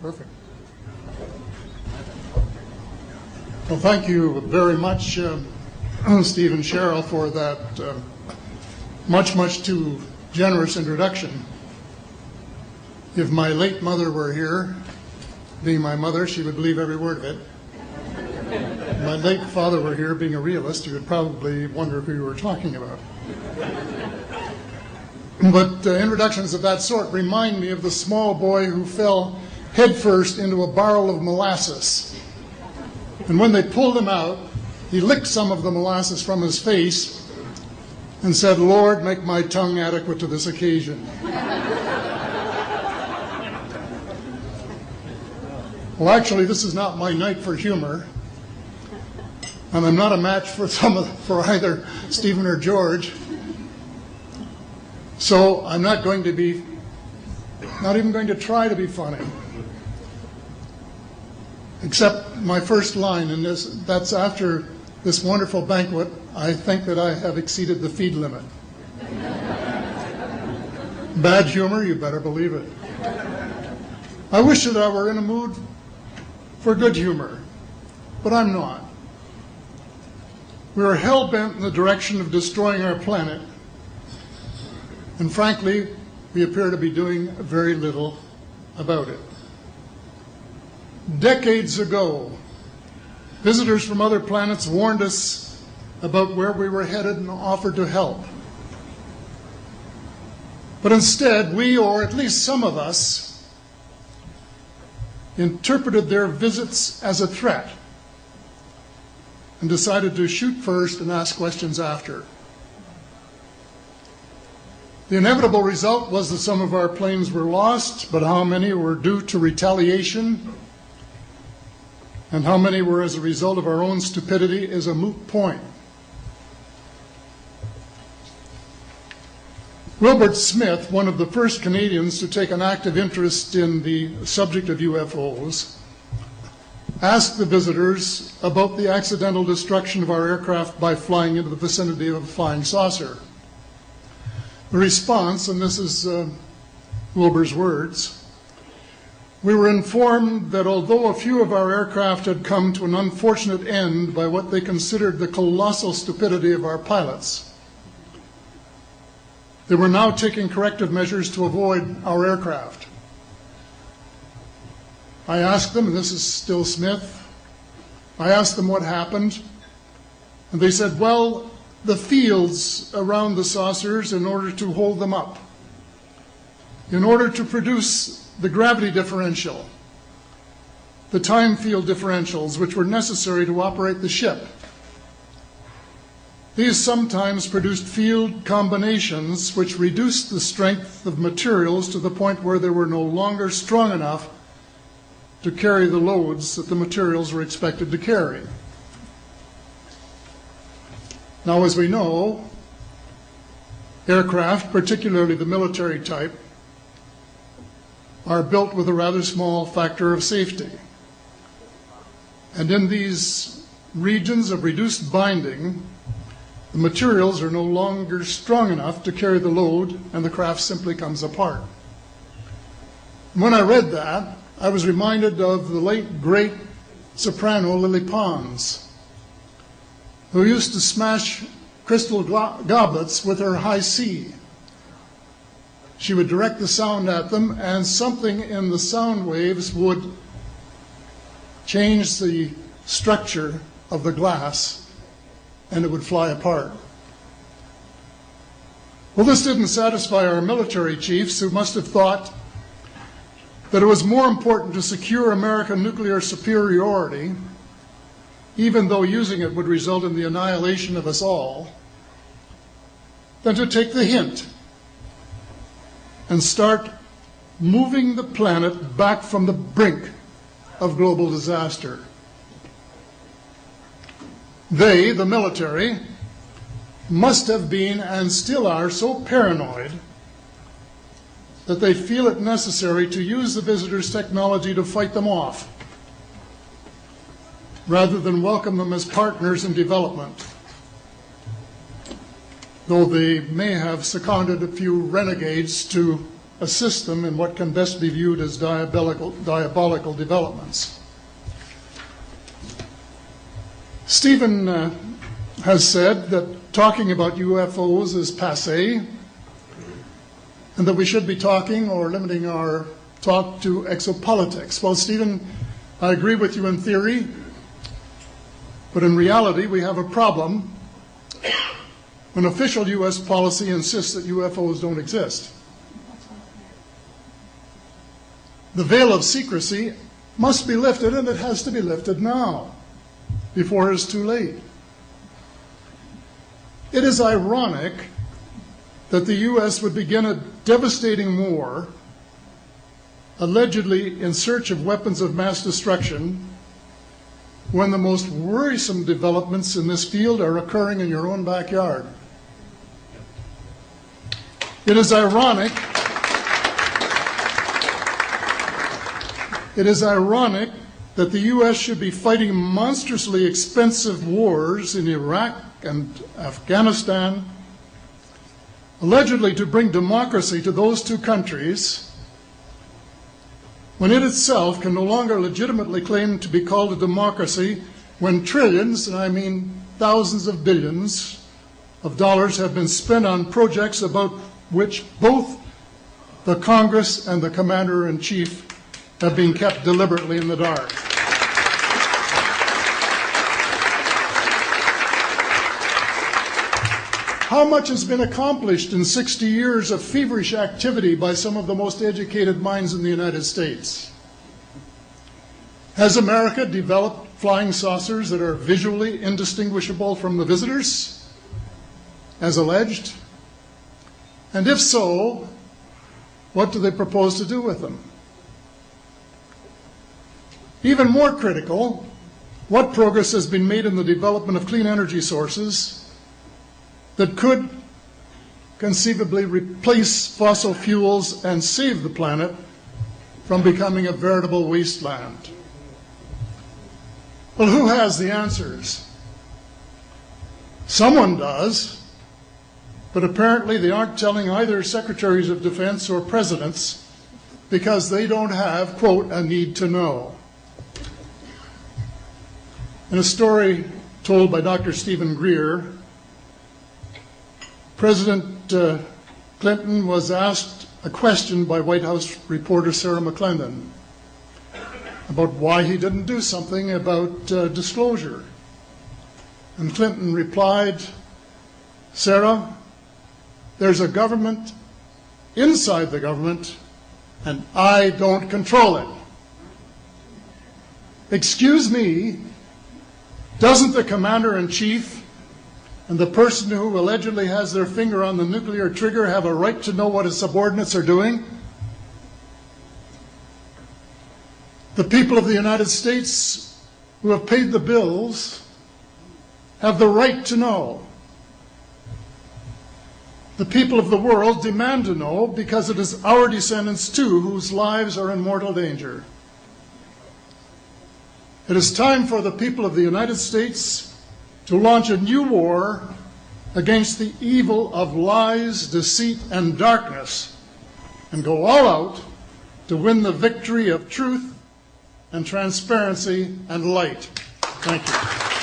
Perfect. Well, thank you very much, Steve and Cheryl, for that much too generous introduction. If my late mother were here, being my mother, she would believe every word of it. If my late father were here, being a realist, he would probably wonder who you were talking about. But introductions of that sort remind me of the small boy who fell headfirst into a barrel of molasses. And when they pulled him out, he licked some of the molasses from his face and said, "Lord, make my tongue adequate to this occasion." Well, actually, this is not my night for humor, and I'm not a match for either Stephen or George. So I'm not even going to try to be funny. Except my first line, and that's after this wonderful banquet, I think that I have exceeded the feed limit. Bad humor, you better believe it. I wish that I were in a mood for good humor, but I'm not. We are hell-bent in the direction of destroying our planet, and frankly, we appear to be doing very little about it. Decades ago, visitors from other planets warned us about where we were headed and offered to help. But instead, we, or at least some of us, interpreted their visits as a threat and decided to shoot first and ask questions after. The inevitable result was that some of our planes were lost, but how many were due to retaliation and how many were as a result of our own stupidity is a moot point. Wilbert Smith, one of the first Canadians to take an active interest in the subject of UFOs, asked the visitors about the accidental destruction of our aircraft by flying into the vicinity of a flying saucer. The response, and this is Wilbur's words, "We were informed that although a few of our aircraft had come to an unfortunate end by what they considered the colossal stupidity of our pilots, they were now taking corrective measures to avoid our aircraft. I asked them," and this is still Smith, I asked them what happened, and they said, "Well, the fields around the saucers, in order to hold them up, in order to produce the gravity differential, the time field differentials which were necessary to operate the ship. These sometimes produced field combinations which reduced the strength of materials to the point where they were no longer strong enough to carry the loads that the materials were expected to carry." Now, as we know, aircraft, particularly the military type, are built with a rather small factor of safety. And in these regions of reduced binding, the materials are no longer strong enough to carry the load, and the craft simply comes apart. When I read that, I was reminded of the late, great soprano Lily Pons, who used to smash crystal goblets with her high C. She would direct the sound at them, and something in the sound waves would change the structure of the glass, and it would fly apart. Well, this didn't satisfy our military chiefs, who must have thought that it was more important to secure American nuclear superiority, even though using it would result in the annihilation of us all, than to take the hint and start moving the planet back from the brink of global disaster. They, the military, must have been and still are so paranoid that they feel it necessary to use the visitors' technology to fight them off, rather than welcome them as partners in development, though they may have seconded a few renegades to assist them in what can best be viewed as diabolical developments. Stephen has said that talking about UFOs is passé, and that we should be talking or limiting our talk to exopolitics. Well, Stephen, I agree with you in theory, but in reality we have a problem when official U.S. policy insists that UFOs don't exist. The veil of secrecy must be lifted, and it has to be lifted now, before it is too late. It is ironic that the U.S. would begin a devastating war, allegedly in search of weapons of mass destruction, when the most worrisome developments in this field are occurring in your own backyard. It is ironic that the U.S. should be fighting monstrously expensive wars in Iraq and Afghanistan, allegedly to bring democracy to those two countries, when it itself can no longer legitimately claim to be called a democracy, when trillions, and I mean thousands of billions of dollars, have been spent on projects about which both the Congress and the Commander-in-Chief have been kept deliberately in the dark. How much has been accomplished in 60 years of feverish activity by some of the most educated minds in the United States? Has America developed flying saucers that are visually indistinguishable from the visitors, as alleged? And if so, what do they propose to do with them? Even more critical, what progress has been made in the development of clean energy sources that could conceivably replace fossil fuels and save the planet from becoming a veritable wasteland? Well, who has the answers? Someone does, but apparently they aren't telling either secretaries of defense or presidents because they don't have, quote, a need to know. In a story told by Dr. Stephen Greer, President Clinton was asked a question by White House reporter Sarah McClendon about why he didn't do something about disclosure. And Clinton replied, "Sarah, there's a government inside the government, and I don't control it." Excuse me, doesn't the Commander-in-Chief and the person who allegedly has their finger on the nuclear trigger have a right to know what his subordinates are doing? The people of the United States who have paid the bills have the right to know. The people of the world demand to know because it is our descendants too whose lives are in mortal danger. It is time for the people of the United States to launch a new war against the evil of lies, deceit, and darkness, and go all out to win the victory of truth and transparency and light. Thank you.